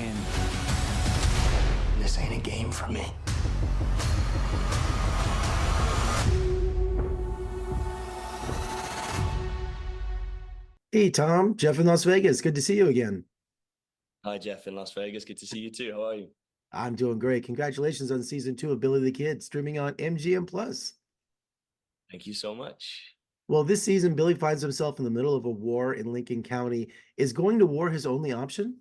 win. This ain't a game for me. Hey, Tom, Jeff in Las Vegas. Good to see you again. Hi, Jeff in Las Vegas. Good to see you too. How are you? I'm doing great. Congratulations on season 2 of Billy the Kid, streaming on MGM Plus. Thank you so much. Well, this season, Billy finds himself in the middle of a war in Lincoln County. Is going to war his only option?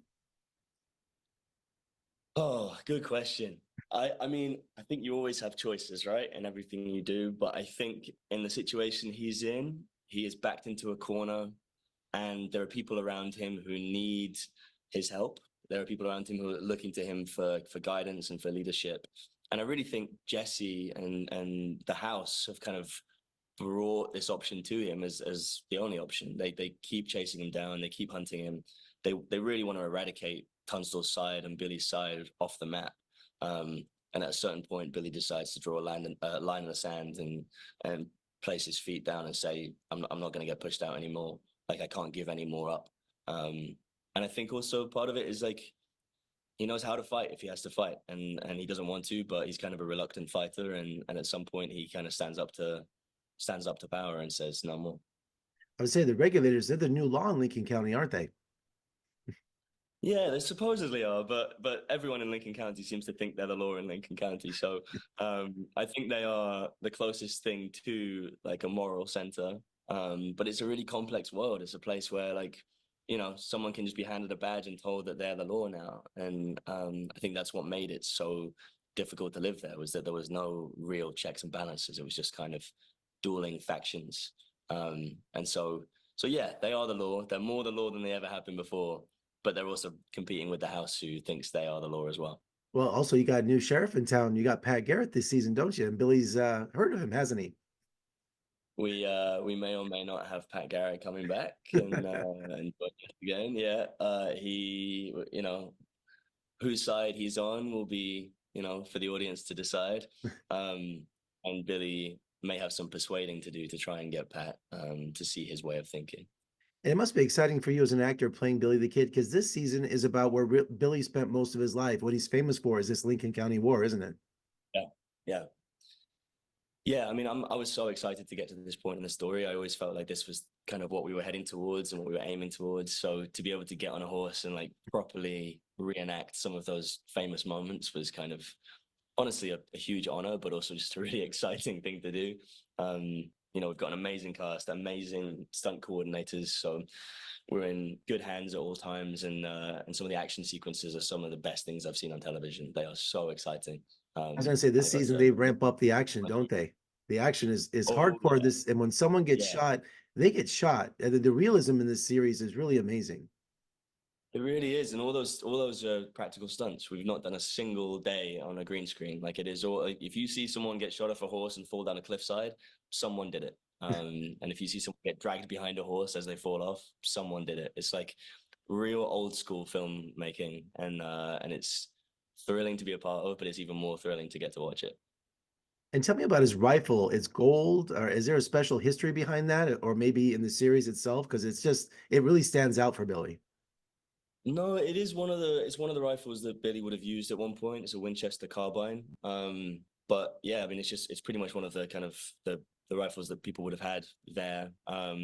Oh, good question. I mean, I think you always have choices, right? In everything you do. But I think in the situation he's in, he is backed into a corner and there are people around him who need his help. There are people around him who are looking to him for guidance and for leadership. And I really think Jesse and the house have kind of brought this option to him as the only option. They keep chasing him down. They keep hunting him. They really want to eradicate Tunstall's side and Billy's side off the map. And at a certain point, Billy decides to draw a line in the sand and place his feet down and say, I'm not going to get pushed out anymore. Like, I can't give any more up. And I think also part of it is like, he knows how to fight if he has to fight, and he doesn't want to, but he's kind of a reluctant fighter. And at some point he kind of stands up to power and says no more. I would say the regulators, they're the new law in Lincoln County, aren't they? Yeah, they supposedly are, but everyone in Lincoln County seems to think they're the law in Lincoln County. So I think they are the closest thing to like a moral center. But it's a really complex world. It's a place where like, someone can just be handed a badge and told that they're the law now. And I think that's what made it so difficult to live there, was that there was no real checks and balances. It was just kind of dueling factions. And so yeah, they are the law. They're more the law than they ever have been before. But they're also competing with the house who thinks they are the law as well. Well, also, you got a new sheriff in town. You got Pat Garrett this season, don't you? And Billy's heard of him, hasn't he? We may or may not have Pat Garrett coming back and again. Yeah, he, whose side he's on will be, for the audience to decide. And Billy may have some persuading to do to try and get Pat to see his way of thinking. And it must be exciting for you as an actor playing Billy the Kid, because this season is about where Billy spent most of his life. What he's famous for is this Lincoln County War, isn't it? Yeah. I mean, I was so excited to get to this point in the story. I always felt like this was kind of what we were heading towards and what we were aiming towards. So to be able to get on a horse and like properly reenact some of those famous moments was kind of honestly a huge honor, but also just a really exciting thing to do. We've got an amazing cast, amazing stunt coordinators, so we're in good hands at all times. And some of the action sequences are some of the best things I've seen on television. They are so exciting. I was gonna say this season they ramp up the action, don't they? The action is hardcore. Yeah. This, and when someone gets shot, they get shot. And the realism in this series is really amazing. It really is, and all those practical stunts. We've not done a single day on a green screen. Like, it is all. If you see someone get shot off a horse and fall down a cliffside, someone did it. And if you see someone get dragged behind a horse as they fall off, someone did it. It's like real old school filmmaking, and it's thrilling to be a part of, but it's even more thrilling to get to watch it. And tell me about his rifle. It's gold, or is there a special history behind that, or maybe in the series itself? Because it really stands out for Billy. No, it's one of the rifles that Billy would have used at one point. It's a Winchester carbine. But yeah, I mean, it's pretty much one of the kind of the rifles that people would have had there. I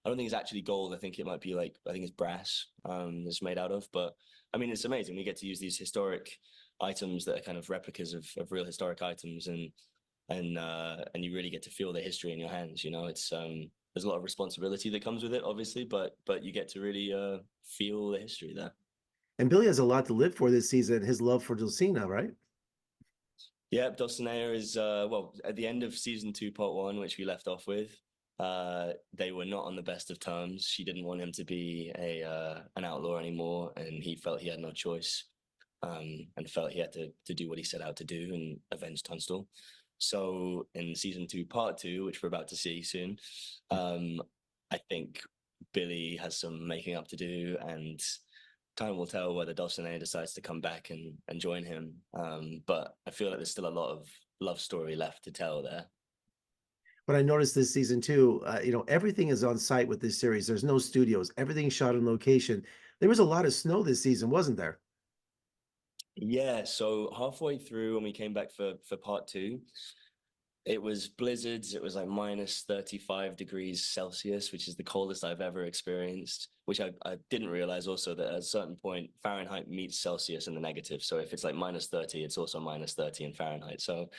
don't think it's actually gold. I think it might be I think it's brass. It's made out of. But I mean, it's amazing. We get to use these historic items that are kind of replicas of real historic items, and you really get to feel the history in your hands. It's there's a lot of responsibility that comes with it, obviously, but you get to really feel the history there. And Billy has a lot to live for this season. His love for Dulcina, right? Yeah, Dulcinea is well, at the end of season 2, part 1, which we left off with. They were not on the best of terms. She didn't want him to be an outlaw anymore, and he felt he had no choice, and felt he had to do what he set out to do and avenge Tunstall. So in season 2, part 2, which we're about to see soon, I think Billy has some making up to do, and time will tell whether Dulcinea decides to come back and join him. But I feel like there's still a lot of love story left to tell there. But I noticed this season too, everything is on site with this series. There's no studios. Everything's shot on location. There was a lot of snow this season, wasn't there? Yeah, so halfway through when we came back for part two, it was blizzards. It was like minus 35 degrees Celsius, which is the coldest I've ever experienced, which I didn't realize also that at a certain point, Fahrenheit meets Celsius in the negative. So if it's like minus 30, it's also minus 30 in Fahrenheit. So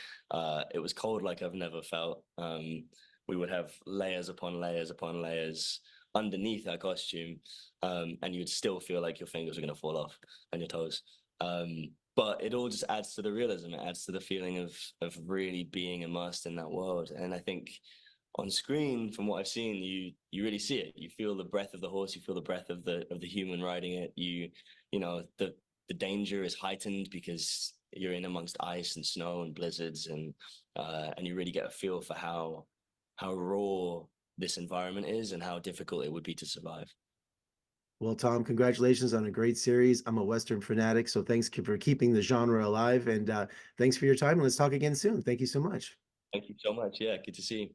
it was cold like I've never felt. We would have layers upon layers upon layers underneath our costume, and you'd still feel like your fingers are going to fall off and your toes. But it all just adds to the realism. It adds to the feeling of really being immersed in that world. And I think on screen, from what I've seen, you really see it. You feel the breath of the horse. You feel the breath of the human riding it. You know the danger is heightened because you're in amongst ice and snow and blizzards, and you really get a feel for how raw this environment is and how difficult it would be to survive. Well, Tom, congratulations on a great series. I'm a Western fanatic, so thanks for keeping the genre alive. And thanks for your time. Let's talk again soon. Thank you so much. Thank you so much. Yeah, good to see you.